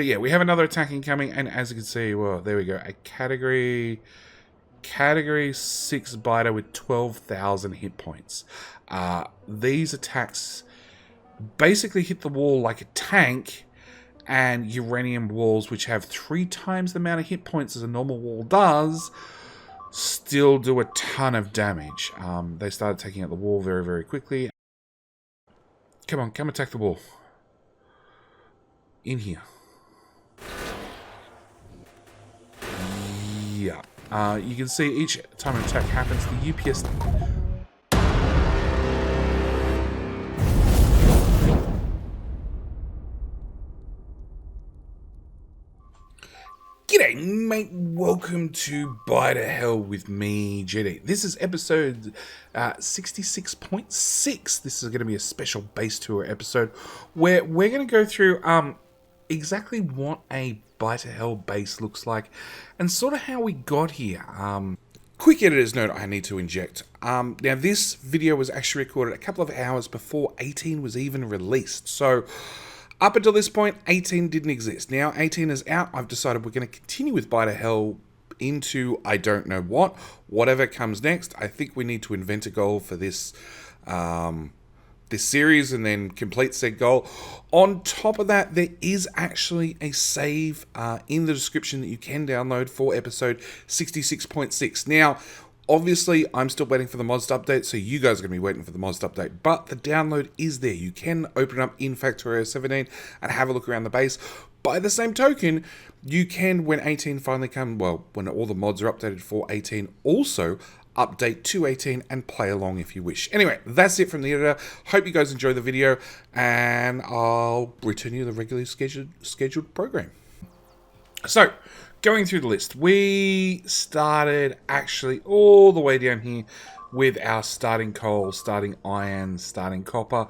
But yeah, we have another attack incoming, and as you can see, well, there we go. A category 6 biter with 12,000 hit points. These attacks basically hit the wall like a tank, and uranium walls, which have 3 times the amount of hit points as a normal wall does, still do a ton of damage. They started taking out the wall very, very quickly. Come on, come attack the wall. In here. Yeah. You can see each time an attack happens, the UPS... G'day, mate. Welcome to Bye to Hell with me, JD. This is episode 66.6. This is going to be a special base tour episode where we're going to go through exactly what a Bye to Hell base looks like and sort of how we got here. Quick editor's note I need to inject. Now, this video was actually recorded a couple of hours before 18 was even released, so... Up until this point, 18 didn't exist. Now 18 is out. I've decided we're going to continue with Bye to Hell into I don't know what. Whatever comes next, I think we need to invent a goal for this this series and then complete said goal. On top of that, there is actually a save in the description that you can download for episode 66.6. Now, obviously, I'm still waiting for the mods to update, so you guys are going to be waiting for the mods to update, but the download is there. You can open it up in Factorio 17 and have a look around the base. By the same token, you can, when 18 finally comes, well, when all the mods are updated for 18, also update to 18 and play along if you wish. Anyway, that's it from the editor. Hope you guys enjoy the video, and I'll return you the regularly scheduled program. So, going through the list, we started actually all the way down here with our starting coal, starting iron, starting copper,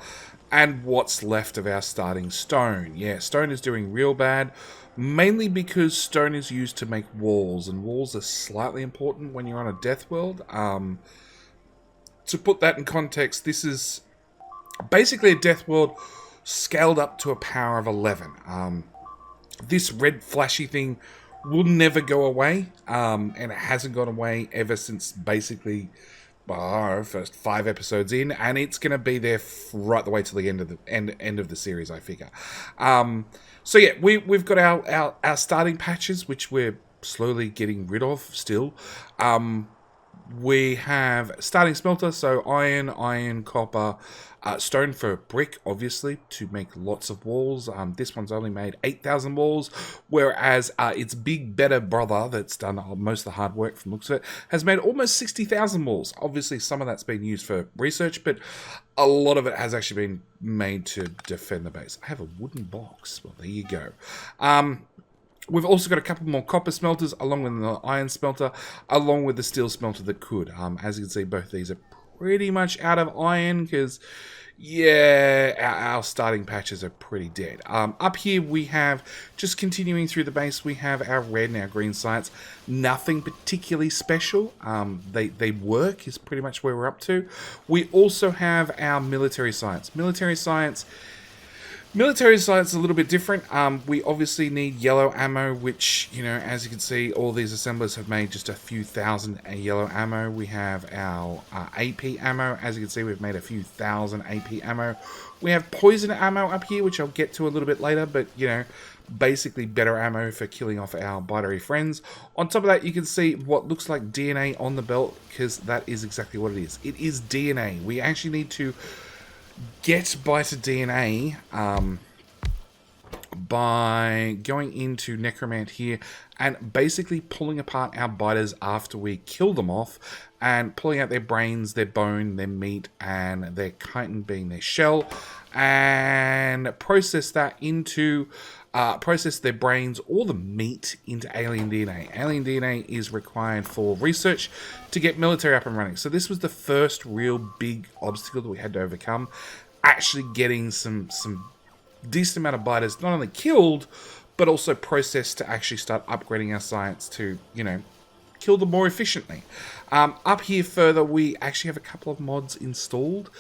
and what's left of our starting stone. Yeah, stone is doing real bad, mainly because stone is used to make walls, and walls are slightly important when you're on a Deathworld. To put that in context, this is basically a Deathworld scaled up to a power of 11. This red flashy thing will never go away, and it hasn't gone away ever since basically first 5 episodes in, and it's going to be there right the way to the end of the end of the series, I figure. So yeah, we've got our starting patches, which we're slowly getting rid of still. We have starting smelter, so iron, copper, stone for brick, obviously, to make lots of walls. This one's only made 8,000 walls, whereas its big, better brother, that's done most of the hard work from the looks of it, has made almost 60,000 walls. Obviously, some of that's been used for research, but a lot of it has actually been made to defend the base. I have a wooden box. Well, there you go. We've also got a couple more copper smelters, along with the iron smelter, along with the steel smelter that could. As you can see, both these are pretty much out of iron, because, yeah, our starting patches are pretty dead. Up here, we have, just continuing through the base, we have our red and our green sites. Nothing particularly special. They work, is pretty much where we're up to. We also have our military sites. Military sites is a little bit different. We obviously need yellow ammo, which, you know, as you can see, all these assemblers have made just a few thousand yellow ammo. We have our AP ammo. As you can see, we've made a few thousand AP ammo. We have poison ammo up here, which I'll get to a little bit later, but, you know, basically better ammo for killing off our bitery friends. On top of that, you can see what looks like DNA on the belt, because that is exactly what it is. It is DNA. We actually need to get biter DNA by going into Necromant here and basically pulling apart our biters after we kill them off, and pulling out their brains, their bone, their meat, and their chitin being their shell, and process that into process their brains or the meat into alien DNA. Alien DNA is required for research to get military up and running. So this was the first real big obstacle that we had to overcome. Actually getting some decent amount of biters not only killed, but also processed to actually start upgrading our science to, you know, kill them more efficiently. Up here further, we actually have a couple of mods installed.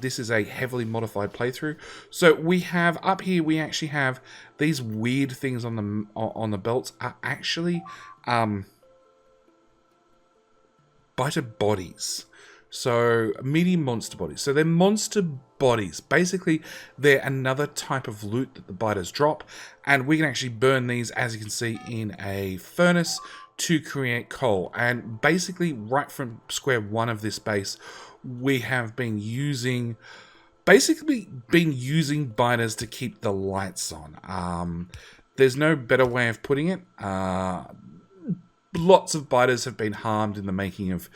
This is a heavily modified playthrough. So we have up here, we actually have these weird things on the belts are actually biter bodies. So medium monster bodies. So they're monster bodies. Basically, they're another type of loot that the biters drop, and we can actually burn these, as you can see, in a furnace to create coal. And basically, right from square one of this base, we have been using biters to keep the lights on. There's no better way of putting it. Lots of biters have been harmed in the making of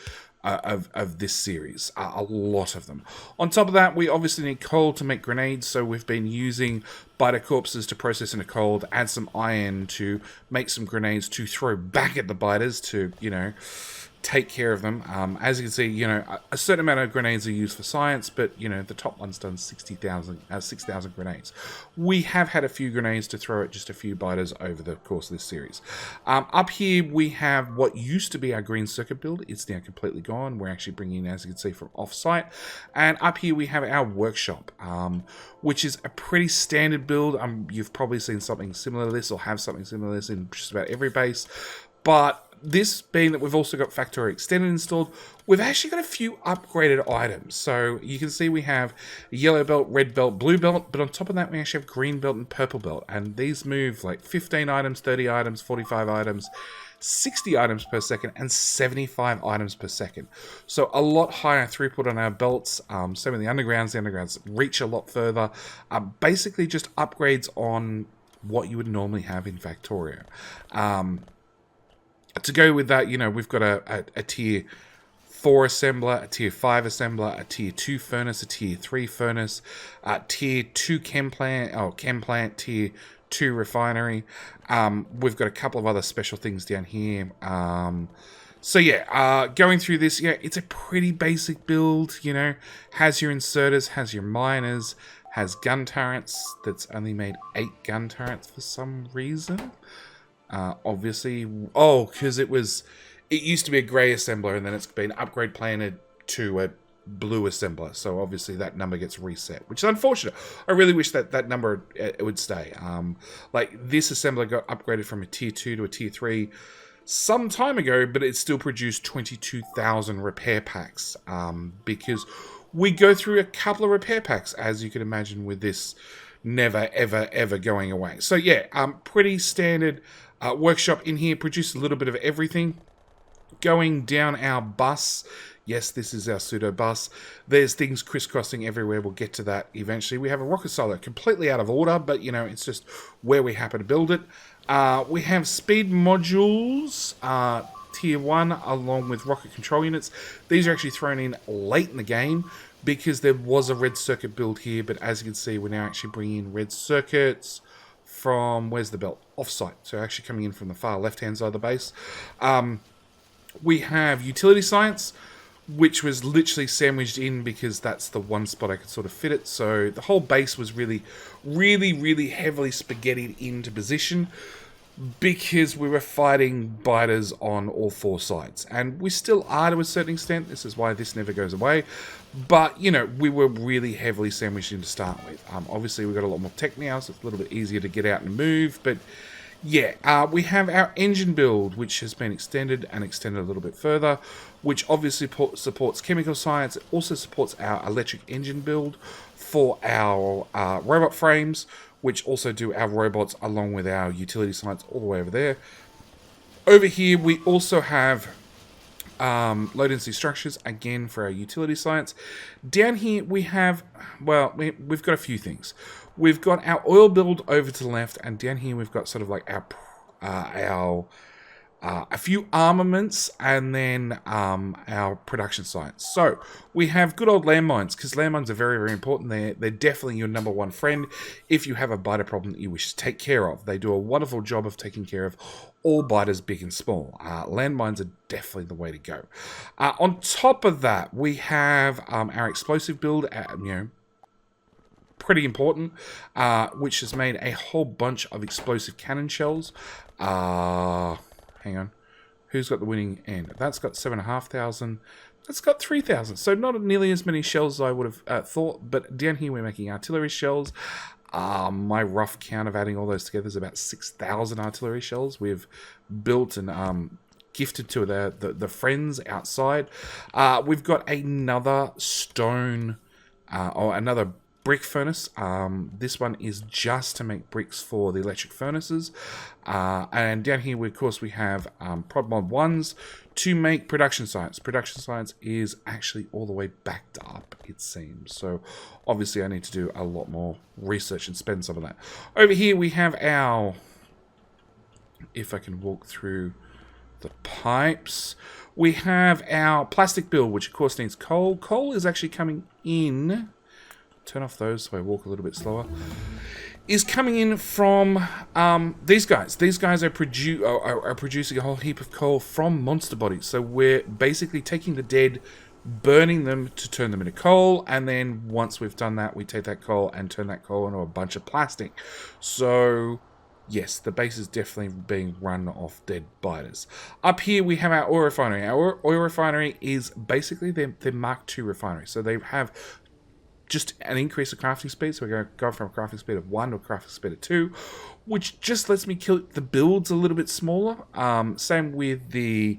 this series, a lot of them. On top of that, we obviously need coal to make grenades, so we've been using biter corpses to process into coal, to add some iron to make some grenades to throw back at the biters to, you know, take care of them. As you can see, you know, a certain amount of grenades are used for science, but, you know, the top one's done 6,000 grenades. We have had a few grenades to throw at just a few biters over the course of this series. Up here, we have what used to be our green circuit build. It's now completely gone. We're actually bringing in, as you can see, from off-site. And up here, we have our workshop, which is a pretty standard build. You've probably seen something similar to this, or have something similar to this in just about every base. But this being that we've also got Factorio Extended installed, we've actually got a few upgraded items. So you can see we have yellow belt, red belt, blue belt, but on top of that we actually have green belt and purple belt. And these move like 15 items, 30 items, 45 items, 60 items per second, and 75 items per second. So a lot higher throughput on our belts. Same with the undergrounds. The undergrounds reach a lot further. Basically just upgrades on what you would normally have in Factorio. To go with that, you know, we've got a tier 4 assembler, a tier 5 assembler, a tier 2 furnace, a tier 3 furnace, tier 2 chem plant, tier 2 refinery. We've got a couple of other special things down here. So yeah, going through this, yeah, it's a pretty basic build, you know, has your inserters, has your miners, has gun turrets. That's only made 8 gun turrets for some reason. Obviously, because it used to be a grey assembler, and then it's been upgrade planted to a blue assembler, so obviously that number gets reset, which is unfortunate. I really wish that number it would stay. Like this assembler got upgraded from a tier 2 to a tier 3 some time ago, but it still produced 22,000 repair packs, because we go through a couple of repair packs, as you can imagine, with this never ever going away. So yeah, pretty standard workshop in here. Produce a little bit of everything. Going down our bus, yes, this is our pseudo bus. There's things crisscrossing everywhere. We'll get to that eventually. We have a rocket silo, completely out of order, but you know, it's just where we happen to build it. We have speed modules, tier 1, along with rocket control units. These are actually thrown in late in the game because there was a red circuit build here, but as you can see, we're now actually bringing in red circuits from, where's the belt? Off-site. So actually coming in from the far left-hand side of the base. We have utility science, which was literally sandwiched in because that's the one spot I could sort of fit it. So the whole base was really heavily spaghettied into position because we were fighting biters on all 4 sides. And we still are to a certain extent. This is why this never goes away. But, you know, we were really heavily sandwiched in to start with. Obviously, we've got a lot more tech now, so it's a little bit easier to get out and move. But, yeah, we have our engine build, which has been extended a little bit further, which obviously supports chemical science. It also supports our electric engine build for our robot frames, which also do our robots along with our utility science all the way over there. Over here, we also have low density structures, again, for our utility science. Down here, we have, well, we've got a few things. We've got our oil build over to the left, and down here we've got sort of like our a few armaments, and then our production science. So we have good old landmines, because landmines are very important. They're definitely your number one friend if you have a biter problem that you wish to take care of. They do a wonderful job of taking care of all biters, big and small. Landmines are definitely the way to go. On top of that, we have our explosive build, pretty important, which has made a whole bunch of explosive cannon shells. Hang on. Who's got the winning end? That's got 7,500. That's got 3,000. So not nearly as many shells as I would have thought. But down here we're making artillery shells. My rough count of adding all those together is about 6,000 artillery shells we've built and gifted to the friends outside. We've got another stone or another brick furnace. This one is just to make bricks for the electric furnaces. And down here, of course, we have prod mod 1s to make production science. Production science is actually all the way backed up, it seems. So obviously I need to do a lot more research and spend some of that. Over here we have our, if I can walk through the pipes, we have our plastic build, which of course needs coal. Coal is actually coming in. Turn off those so I walk a little bit slower. Is coming in from these guys. These guys are producing a whole heap of coal from monster bodies. So we're basically taking the dead, burning them to turn them into coal, and then once we've done that, we take that coal and turn that coal into a bunch of plastic. So yes, the base is definitely being run off dead biters. Up here we have our oil refinery. Our oil refinery is basically their Mark II refinery. So they have just an increase of crafting speed, so we're going to go from a crafting speed of 1 to a crafting speed of 2, which just lets me kill the builds a little bit smaller. Same with the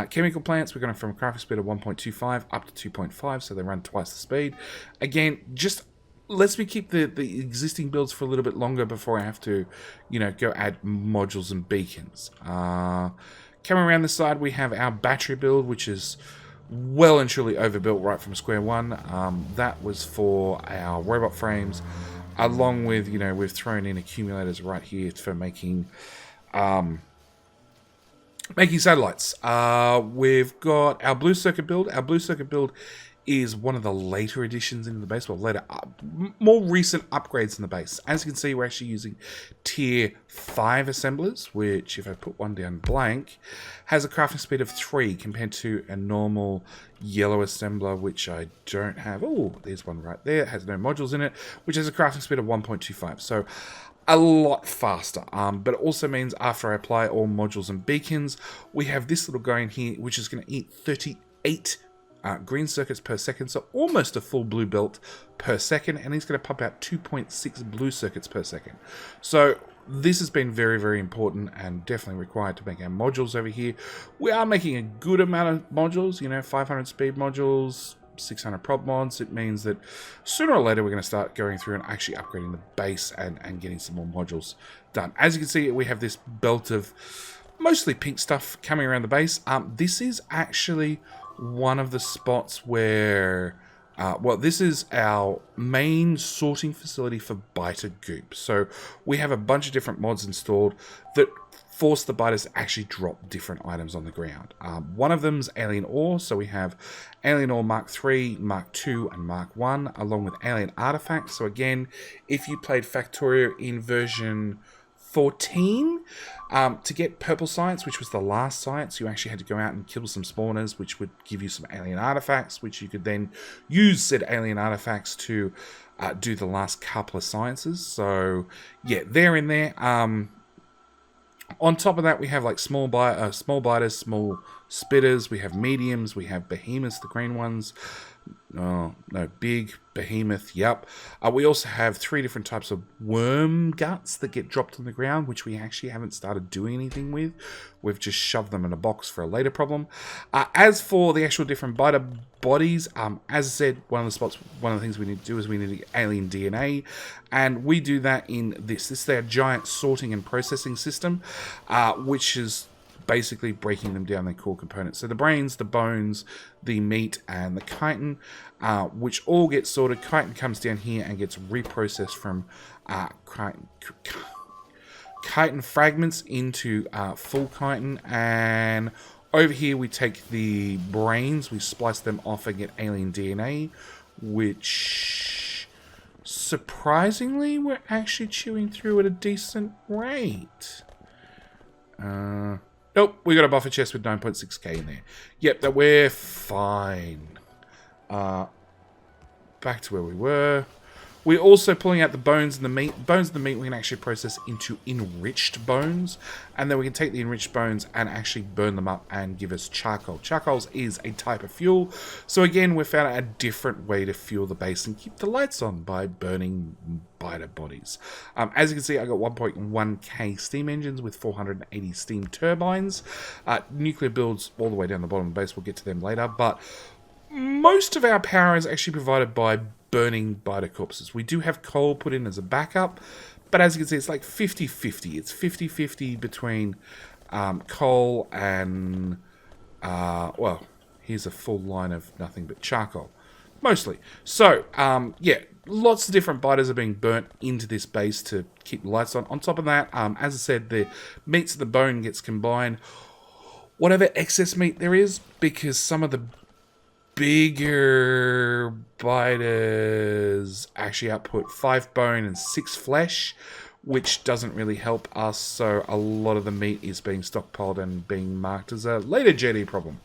chemical plants. We're going from a crafting speed of 1.25 up to 2.5, so they run twice the speed. Again, just lets me keep the existing builds for a little bit longer before I have to, go add modules and beacons. Coming around the side, we have our battery build, which is well and truly overbuilt right from square one. That was for our robot frames, along with, we've thrown in accumulators right here for making satellites. We've got our blue circuit build. Our blue circuit build is one of the later additions into the base, well, more recent upgrades in the base. As you can see, we're actually using tier 5 assemblers, which, if I put one down blank, has a crafting speed of 3 compared to a normal yellow assembler, which I don't have. Oh, there's one right there. It has no modules in it, which has a crafting speed of 1.25. So a lot faster, but it also means after I apply all modules and beacons, we have this little guy in here, which is going to eat 38 green circuits per second, so almost a full blue belt per second, and he's going to pump out 2.6 blue circuits per second. So this has been very, very important and definitely required to make our modules over here. We are making a good amount of modules, 500 speed modules, 600 prop mods. It means that sooner or later we're going to start going through and actually upgrading the base and getting some more modules done. As you can see, we have this belt of mostly pink stuff coming around the base. This is actually one of the spots where, this is our main sorting facility for biter goop. So we have a bunch of different mods installed that force the biters to actually drop different items on the ground. One of them is alien ore, so we have alien ore Mark III, Mark II, and Mark I, along with alien artifacts. So again, if you played Factorio in version 14, to get purple science, which was the last science, you actually had to go out and kill some spawners, which would give you some alien artifacts, which you could then use said alien artifacts to do the last couple of sciences. So yeah, they're in there. On top of that, we have like small biters, small spitters. We have mediums. We have behemoths, the green ones. Oh, no, big behemoth, yep. We also have 3 different types of worm guts that get dropped on the ground, which we actually haven't started doing anything with. We've just shoved them in a box for a later problem. As for the actual different biter bodies, as I said, one of the things we need to do is we need to get alien DNA, and we do that in this. This is our giant sorting and processing system, which is basically breaking them down their core components. So the brains, the bones, the meat, and the chitin, which all get sorted. Chitin comes down here and gets reprocessed from chitin fragments into full chitin. And over here we take the brains, we splice them off and get alien DNA, which surprisingly we're actually chewing through at a decent rate. Nope, we got a buffer chest with 9.6k in there. Yep, that we're fine. Back to where we were. We're also pulling out the bones and the meat. Bones and the meat we can actually process into enriched bones. And then we can take the enriched bones and actually burn them up and give us charcoal. Charcoal is a type of fuel. So again, we found a different way to fuel the base and keep the lights on by burning biter bodies. As you can see, I got 1.1k steam engines with 480 steam turbines. Nuclear builds all the way down the bottom of the base. We'll get to them later. But most of our power is actually provided by burning biter corpses. We do have coal put in as a backup, but as you can see, it's like 50-50. It's 50-50 between coal and, well, here's a full line of nothing but charcoal, mostly. So, yeah, lots of different biters are being burnt into this base to keep the lights on. On top of that, as I said, the meats of the bone gets combined. Whatever excess meat there is, because some of the bigger biters actually output 5 bone and 6 flesh, which doesn't really help us, so a lot of the meat is being stockpiled and being marked as a later JD problem.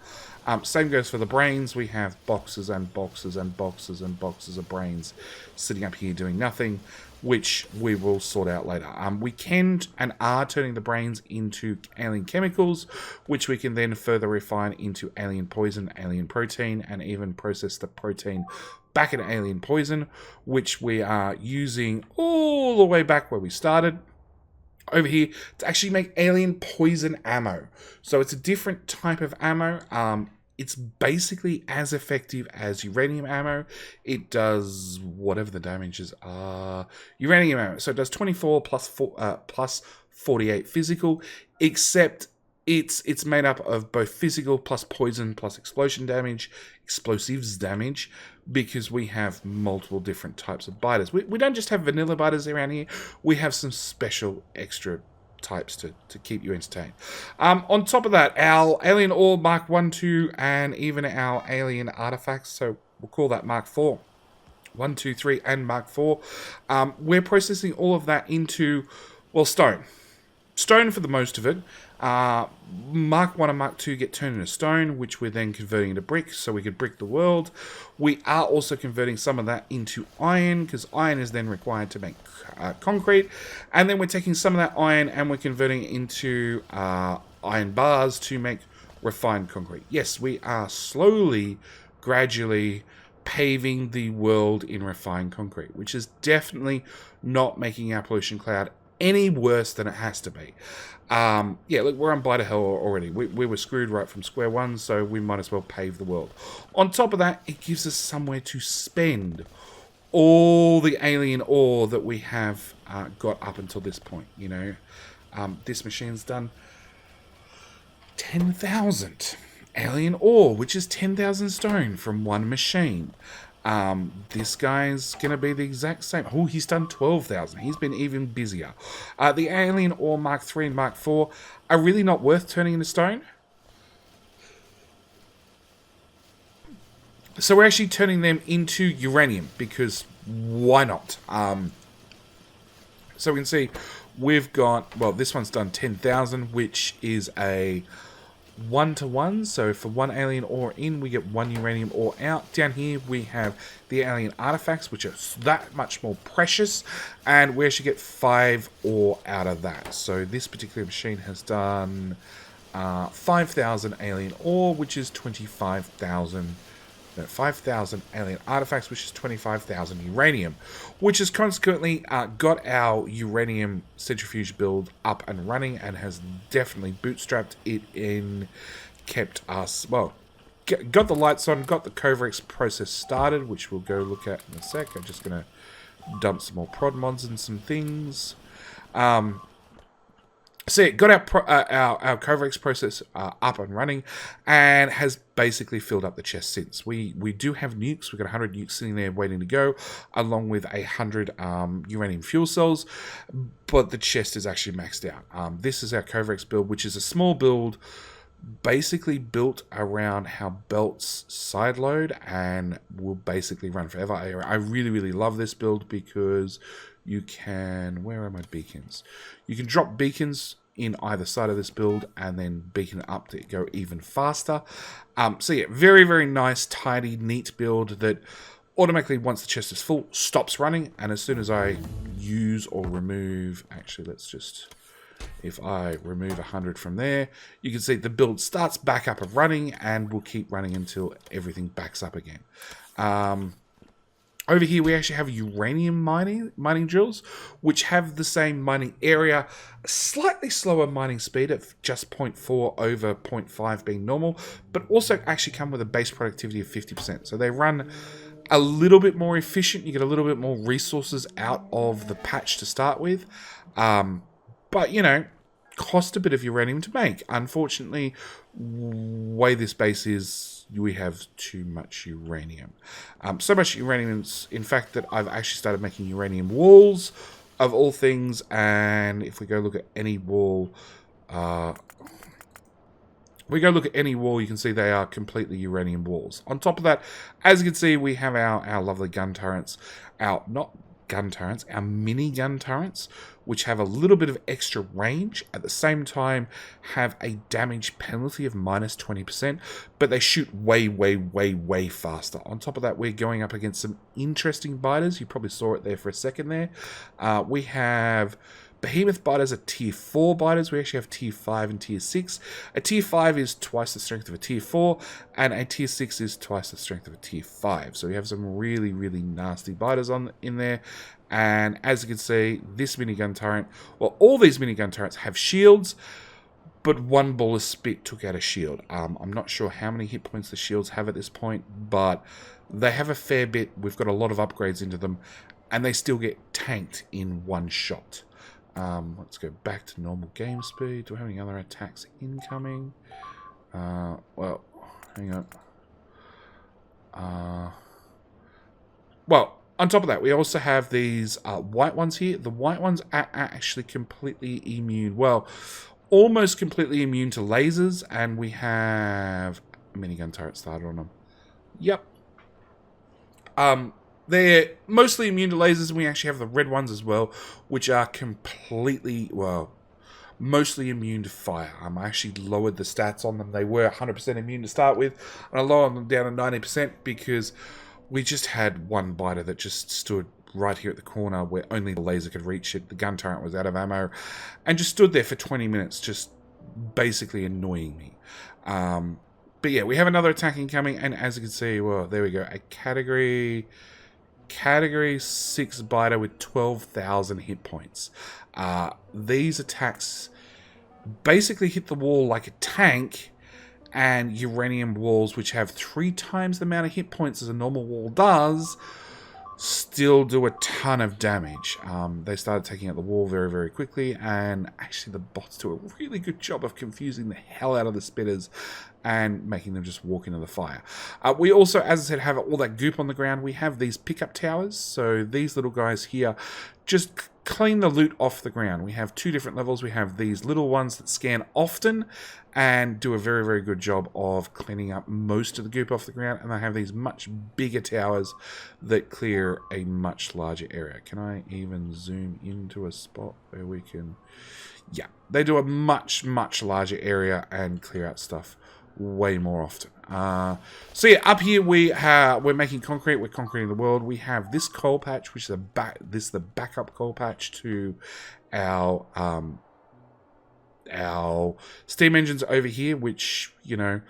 Same goes for the brains. We have boxes and boxes and boxes and boxes of brains sitting up here doing nothing, which we will sort out later. We can and are turning the brains into alien chemicals, which we can then further refine into alien poison, alien protein, and even process the protein back into alien poison, which we are using all the way back where we started over here to actually make alien poison ammo. So it's a different type of ammo. It's basically as effective as uranium ammo. It does whatever the damages are. Uranium ammo. So it does 24 plus 48 physical, except it's made up of both physical plus poison plus explosion damage, explosives damage, because we have multiple different types of biters. We don't just have vanilla biters around here. We have some special extra types to keep you entertained. On top of that, our alien ore Mark 1, 2, and even our alien artifacts, so we'll call that Mark 4. 1, 2, 3, and Mark 4. We're processing all of that into, well, stone. Stone for the most of it. Mark 1 and Mark 2 get turned into stone, which we're then converting into brick, so we could brick the world. We are also converting some of that into iron, because iron is then required to make concrete. And then we're taking some of that iron and we're converting it into iron bars to make refined concrete. Yes, we are slowly, gradually paving the world in refined concrete, which is definitely not making our pollution cloud any worse than it has to be. Yeah, look, we're on bite of hell already. We were screwed right from square one, so we might as well pave the world. On top of that, it gives us somewhere to spend all the alien ore that we have got up until this point, you know. This machine's done 10,000 alien ore, which is 10,000 stone from one machine. This guy's going to be the exact same. Oh, he's done 12,000. He's been even busier. The alien ore Mark 3 and Mark 4 are really not worth turning into stone. So we're actually turning them into uranium, because why not? So we can see we've got, well, this one's done 10,000, which is a 1-to-1, so for one alien ore in, we get one uranium ore out. Down here we have the alien artifacts, which are that much more precious, and we actually get 5 ore out of that. So this particular machine has done 5,000 alien ore, which is 25,000. 5,000 alien artifacts, which is 25,000 uranium, which has consequently got our uranium centrifuge build up and running, and has definitely bootstrapped it in, kept us, well, got the lights on, got the Coverx process started, which we'll go look at in a sec. I'm just going to dump some more prod mods and some things. So yeah, got our Coverx process up and running, and has basically filled up the chest since. We do have nukes. We've got 100 nukes sitting there waiting to go, along with 100 uranium fuel cells, but the chest is actually maxed out. This is our Coverx build, which is a small build, basically built around how belts sideload, and will basically run forever. I really, really love this build because you can, where are my beacons? You can drop beacons in either side of this build and then beacon it up to go even faster. So yeah, very, very nice, tidy, neat build that automatically, once the chest is full, stops running. And as soon as I use or remove, actually, let's just, if I remove 100 from there, you can see the build starts back up and running, and will keep running until everything backs up again. Over here, we actually have uranium mining drills, which have the same mining area, a slightly slower mining speed of just 0.4 over 0.5 being normal, but also actually come with a base productivity of 50%. So they run a little bit more efficient. You get a little bit more resources out of the patch to start with. But, you know, cost a bit of uranium to make. Unfortunately, way this base is, we have too much uranium. So much uranium, in fact, that I've actually started making uranium walls, of all things. And if we go look at any wall, you can see they are completely uranium walls. On top of that, as you can see, we have our lovely gun turrets. Our mini gun turrets, which have a little bit of extra range, at the same time have a damage penalty of minus 20%, but they shoot way, way, way, way faster. On top of that, we're going up against some interesting biters. You probably saw it there for a second there. We have Behemoth biters are tier 4 biters. We actually have tier 5 and tier 6. A tier 5 is twice the strength of a tier 4, and a tier 6 is twice the strength of a tier 5. So we have some really, really nasty biters in there. And as you can see, this minigun turret, well, all these minigun turrets have shields, but one bullet spit took out a shield. I'm not sure how many hit points the shields have at this point, but they have a fair bit. We've got a lot of upgrades into them, and they still get tanked in one shot. Let's go back to normal game speed. Do we have any other attacks incoming? Well, hang on. Well, on top of that, we also have these white ones here. The white ones are actually completely immune. Well, almost completely immune to lasers, and we have a minigun turret started on them. Yep. They're mostly immune to lasers, and we actually have the red ones as well, which are completely, well, mostly immune to fire. I actually lowered the stats on them. They were 100% immune to start with, and I lowered them down to 90% because we just had one biter that just stood right here at the corner where only the laser could reach it. The gun turret was out of ammo, and just stood there for 20 minutes, just basically annoying me. But yeah, we have another attack incoming, and as you can see, well, there we go, a category 6 biter with 12,000 hit points. These attacks basically hit the wall like a tank, and uranium walls, which have 3 times the amount of hit points as a normal wall does, still do a ton of damage. They started taking out the wall very, very quickly, and actually the bots do a really good job of confusing the hell out of the spitters and making them just walk into the fire. We also, as I said, have all that goop on the ground. We have these pickup towers, so these little guys here just clean the loot off the ground. We have 2 different levels. We have these little ones that scan often and do a very, very good job of cleaning up most of the goop off the ground, and I have these much bigger towers that clear a much larger area. Can I even zoom into a spot where we can... Yeah, they do a much, much larger area and clear out stuff way more often. So yeah, up here we're making concrete. We're concreting the world. We have this coal patch, which is the backup coal patch to our steam engines over here, which, you know,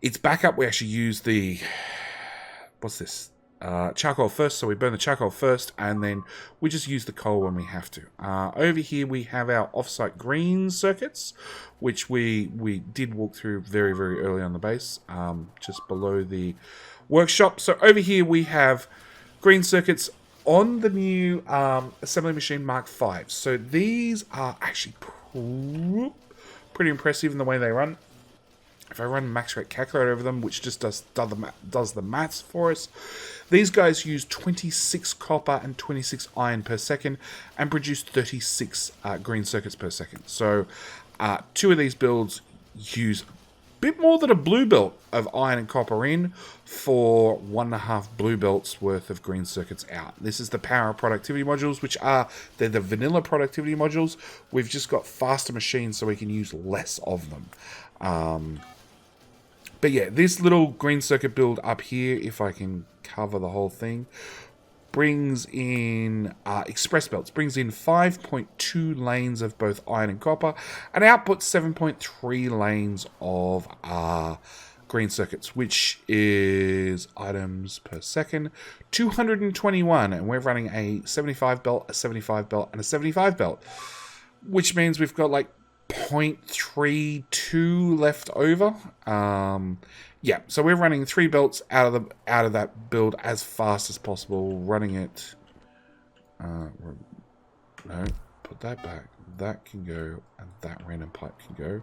it's backup. We actually use the, what's this? Charcoal first, so we burn the charcoal first, and then we just use the coal when we have to. Over here we have our offsite green circuits, which we did walk through very, very early on the base, just below the workshop. So over here we have green circuits on the new assembly machine Mark V. So these are actually pretty impressive in the way they run. If I run max rate calculator over them, which just does the maths for us, these guys use 26 copper and 26 iron per second and produce 36 green circuits per second. So 2 of these builds use a bit more than a blue belt of iron and copper in for 1.5 blue belts worth of green circuits out. This is the power productivity modules, which they're the vanilla productivity modules. We've just got faster machines so we can use less of them. But yeah, this little green circuit build up here, if I can cover the whole thing, brings in express belts, brings in 5.2 lanes of both iron and copper, and outputs 7.3 lanes of green circuits, which is items per second, 221, and we're running a 75 belt, a 75 belt, and a 75 belt, which means we've got like 0.32 left over. Yeah, so we're running 3 belts out of that build as fast as possible, running it. No, put that back. That can go, and that random pipe can go.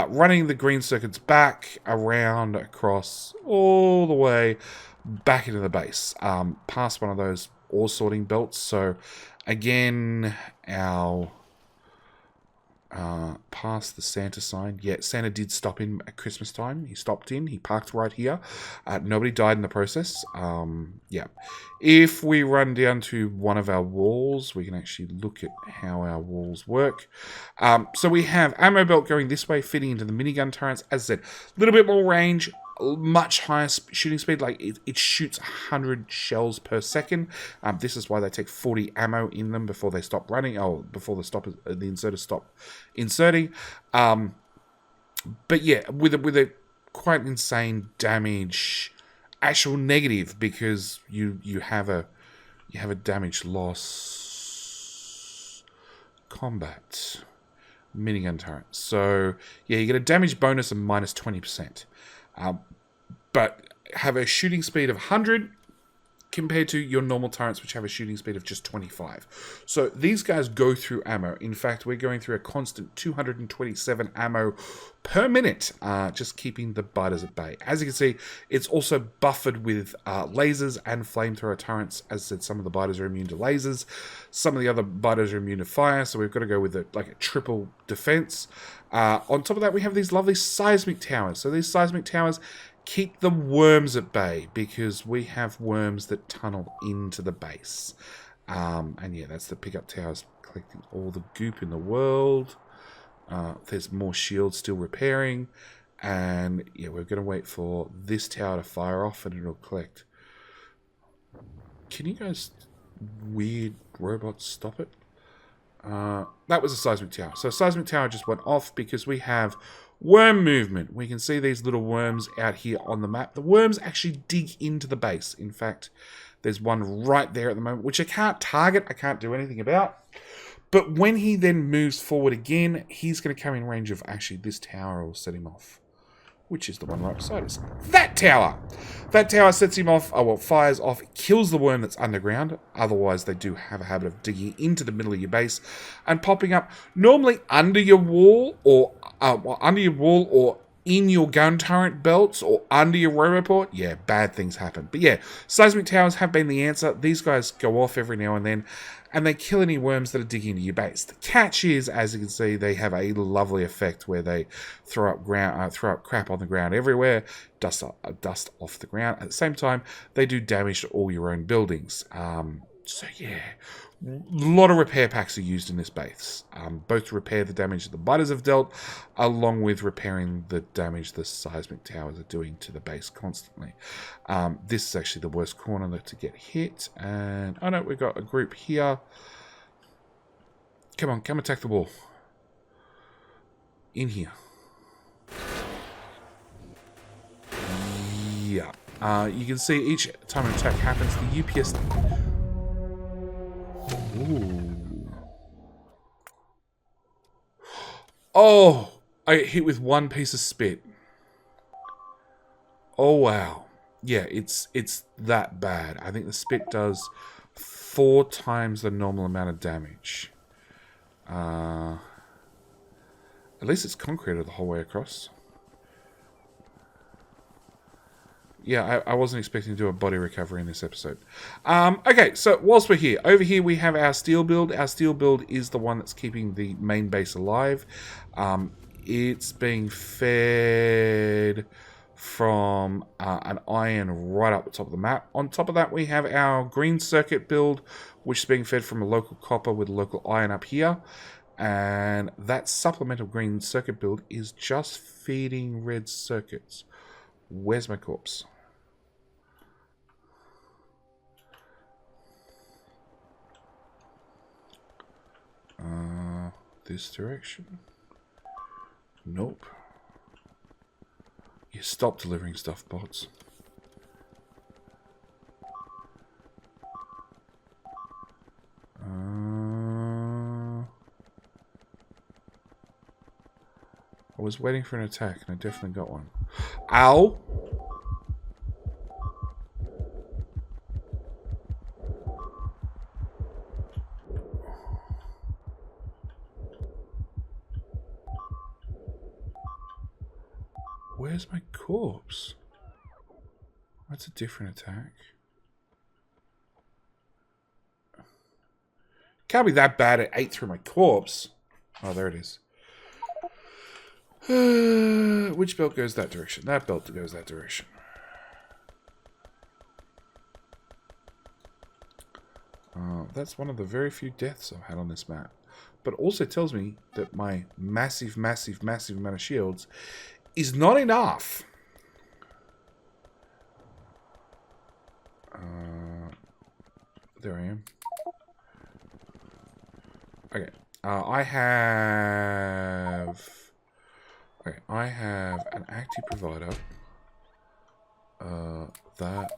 Running the green circuits back, around, across, all the way back into the base, past one of those ore sorting belts. So again, our past the Santa sign. Yeah, Santa did stop in at Christmas time. He stopped in. He parked right here. Nobody died in the process. Yeah. If we run down to one of our walls, we can actually look at how our walls work. So we have ammo belt going this way, fitting into the minigun turrets. As I said, a little bit more range, much higher shooting speed. Like it shoots 100 shells per second. This is why they take 40 ammo in them before they stop running. Oh, before the inserters stop inserting. But yeah, with a quite insane damage, actual negative, because you have a damage loss combat minigun turret. So yeah, you get a damage bonus of minus 20%. But have a shooting speed of 100 compared to your normal turrets, which have a shooting speed of just 25. So these guys go through ammo. In fact, we're going through a constant 227 ammo per minute, just keeping the biters at bay. As you can see, it's also buffered with lasers and flamethrower turrets. As I said, some of the biters are immune to lasers. Some of the other biters are immune to fire, so we've got to go with a triple defense. On top of that, we have these lovely seismic towers. So these seismic towers keep the worms at bay, because we have worms that tunnel into the base. And yeah, that's the pickup towers collecting all the goop in the world. There's more shields still repairing. And yeah, we're going to wait for this tower to fire off and it'll collect. Can you guys, weird robots, stop it? That was a seismic tower. So seismic tower just went off because we have worm movement. We can see these little worms out here on the map. The worms actually dig into the base. In fact, there's one right there at the moment, which I can't target. I can't do anything about. But when he then moves forward again, he's going to come in range of actually this tower will set him off. Which is the one right beside us. That tower! That tower sets him off, fires off, kills the worm that's underground. Otherwise, they do have a habit of digging into the middle of your base and popping up normally under your wall or in your gun turret belts or under your roboport. Yeah, bad things happen. But yeah, seismic towers have been the answer. These guys go off every now and then, and they kill any worms that are digging into your base. The catch is, as you can see, they have a lovely effect where they throw up crap on the ground everywhere, dust off the ground. At the same time, they do damage to all your own buildings. So yeah, a lot of repair packs are used in this base, both to repair the damage that the biters have dealt, along with repairing the damage the seismic towers are doing to the base constantly. This is actually the worst corner to get hit, and oh no, we've got a group here. Come on, come attack the wall. In here. Yeah. You can see each time an attack happens, the UPS... Ooh. Oh, I get hit with one piece of spit. Oh wow. Yeah, it's that bad. I think the spit does 4 times the normal amount of damage. At least it's concreted the whole way across. Yeah, I wasn't expecting to do a body recovery in this episode. Okay, so whilst we're here, over here we have our steel build. Our steel build is the one that's keeping the main base alive. It's being fed from an iron right up the top of the map. On top of that, we have our green circuit build, which is being fed from a local copper with a local iron up here. And that supplemental green circuit build is just feeding red circuits. Where's my corpse? This direction? Nope. You stop delivering stuff, bots. I was waiting for an attack, and I definitely got one. Ow! Where's my corpse? That's a different attack. Can't be that bad. It ate through my corpse. Oh, there it is. Which belt goes that direction? That belt goes that direction. That's one of the very few deaths I've had on this map. But also tells me that my massive amount of shields is not enough. There I am. Okay. I have an active provider. That.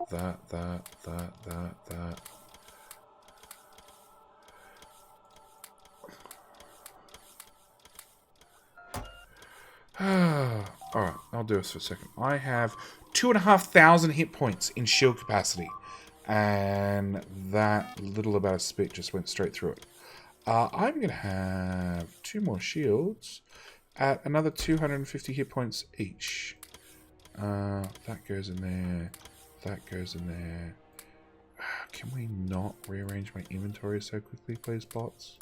Alright, I'll do this for a second. I have 2,500 hit points in shield capacity. And that little about a spit just went straight through it. I'm going to have 2 more shields at another 250 hit points each. That goes in there. That goes in there. Can we not rearrange my inventory so quickly, please, bots?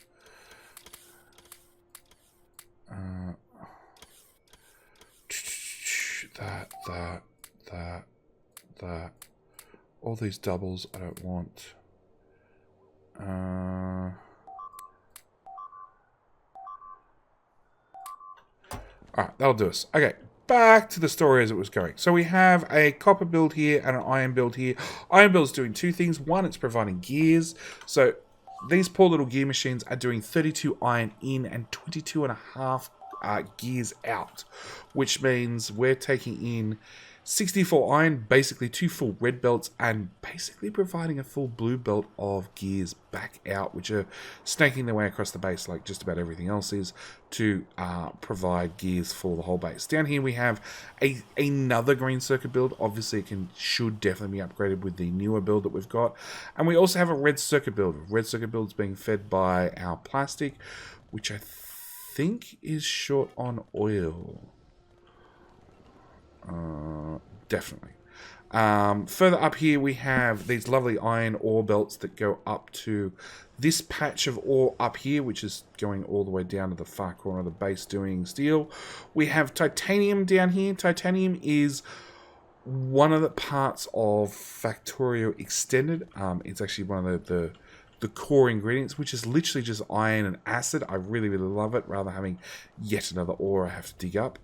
That. All these doubles I don't want. Alright, that'll do us. Okay, back to the story as it was going. So we have a copper build here and an iron build here. Iron build is doing 2 things. One, it's providing gears. So these poor little gear machines are doing 32 iron in and 22.5 gears out, which means we're taking in 64 iron, basically 2 full red belts, and basically providing a full blue belt of gears back out, which are snaking their way across the base like just about everything else is, to provide gears for the whole base. Down here we have another green circuit build. Obviously it should definitely be upgraded with the newer build that we've got. And we also have a red circuit build. Red circuit build is being fed by our plastic, which I think is short on oil. Definitely. Further up here we have these lovely iron ore belts that go up to this patch of ore up here, which is going all the way down to the far corner of the base doing steel. We have titanium down here. Titanium is one of the parts of Factorio Extended. It's actually one of the core ingredients, which is literally just iron and acid. I really love it, rather than having yet another ore I have to dig up.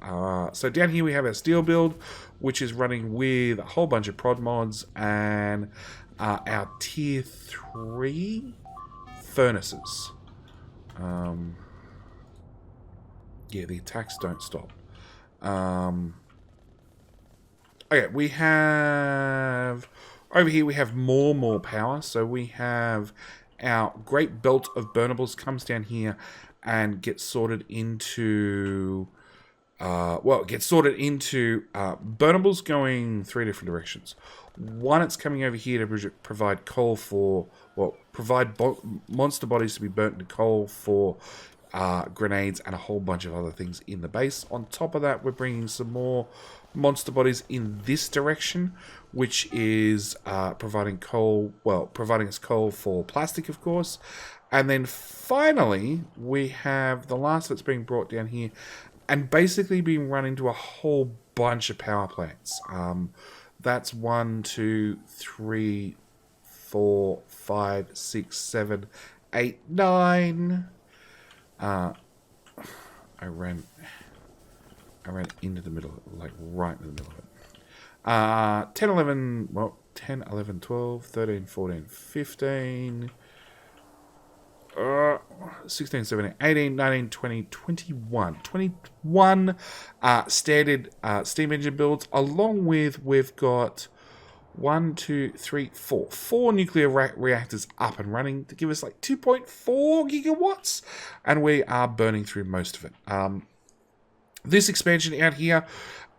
So down here we have our steel build, which is running with a whole bunch of prod mods and our tier 3 furnaces. Yeah, the attacks don't stop. Okay, we have over here we have more power. So we have our great belt of burnables comes down here and gets sorted into burnables going 3 different directions. One, it's coming over here to provide coal for, provide monster bodies to be burnt into coal for grenades and a whole bunch of other things in the base. On top of that, we're bringing some more monster bodies in this direction, which is providing us coal for plastic, of course. And then finally, we have the last that's being brought down here and basically being run into a whole bunch of power plants. That's 1, 2, 3, 4, 5, 6, 7, 8, 9. I ran into the middle, like right in the middle of it. 10, 11, well, 10, 11, 12, 13, 14, 15, 16, 17, 18, 19, 20, 21. 21 standard steam engine builds, along with we've got 1, 2, 3, 4. 4 nuclear reactors up and running to give us like 2.4 gigawatts, and we are burning through most of it. This expansion out here,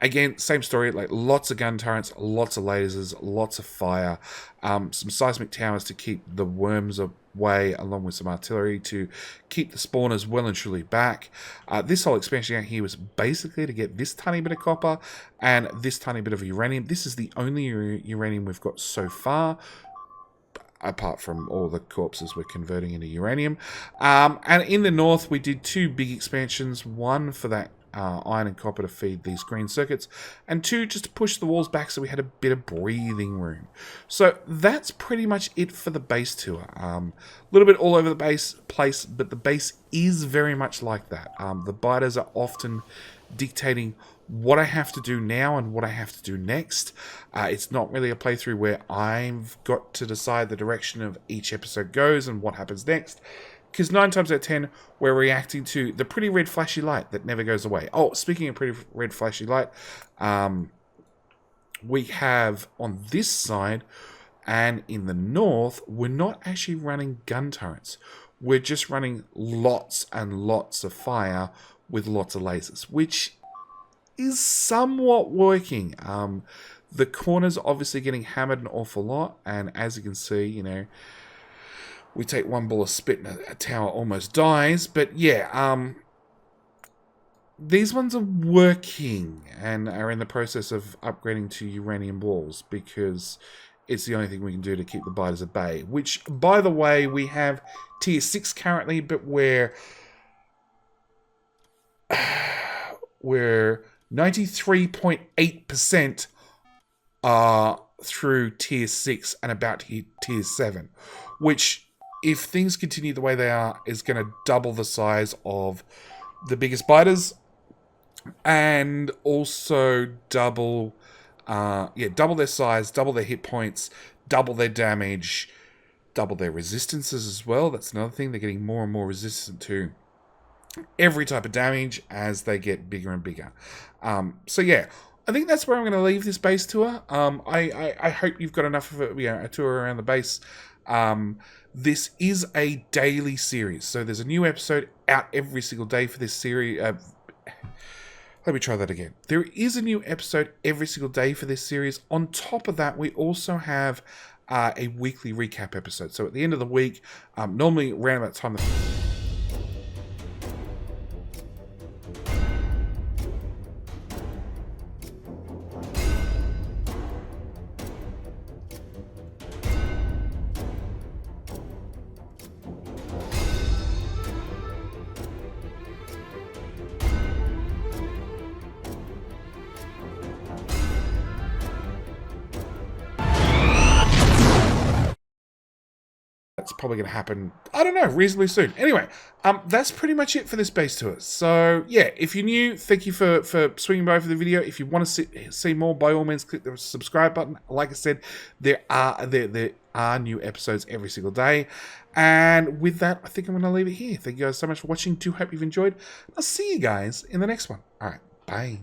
again, same story, like lots of gun turrets, lots of lasers, lots of fire, some seismic towers to keep the worms away, along with some artillery to keep the spawners well and truly back. This whole expansion out here was basically to get this tiny bit of copper and this tiny bit of uranium. This is the only uranium we've got so far, apart from all the corpses we're converting into uranium. And in the north, we did 2 big expansions, one for that iron and copper to feed these green circuits, and 2 just to push the walls back so we had a bit of breathing room. So that's pretty much it for the base tour. A little bit all over the place, but the base is very much like that. The biters are often dictating what I have to do now and what I have to do next. It's not really a playthrough where I've got to decide the direction of each episode goes and what happens next. Because 9 times out of 10, we're reacting to the pretty red flashy light that never goes away. Oh, speaking of pretty red flashy light, we have on this side and in the north, we're not actually running gun turrets. We're just running lots and lots of fire with lots of lasers, which is somewhat working. The corners are obviously getting hammered an awful lot, and as you can see, you know, we take one ball of spit and a tower almost dies. But yeah, these ones are working and are in the process of upgrading to uranium balls because it's the only thing we can do to keep the biters at bay. Which, by the way, we have tier 6 currently, but we're 93.8% through tier 6 and about to hit tier 7, which, if things continue the way they are, is going to double the size of the biggest biters, and also double their size, double their hit points, double their damage, double their resistances as well. That's another thing. They're getting more and more resistant to every type of damage as they get bigger and bigger. So yeah, I think that's where I'm going to leave this base tour. I hope you've got enough of it, a tour around the base. This is a daily series, so there's a new episode out every single day for this series. Let me try that again. There is a new episode every single day for this series. On top of that, we also have a weekly recap episode. So at the end of the week, normally around about time. That's probably going to happen, I don't know, reasonably soon. Anyway, that's pretty much it for this base tour. So, yeah, if you're new, thank you for swinging by for the video. If you want to see more, by all means, click the subscribe button. Like I said, there are new episodes every single day. And with that, I think I'm going to leave it here. Thank you guys so much for watching. Do hope you've enjoyed. I'll see you guys in the next one. All right, bye.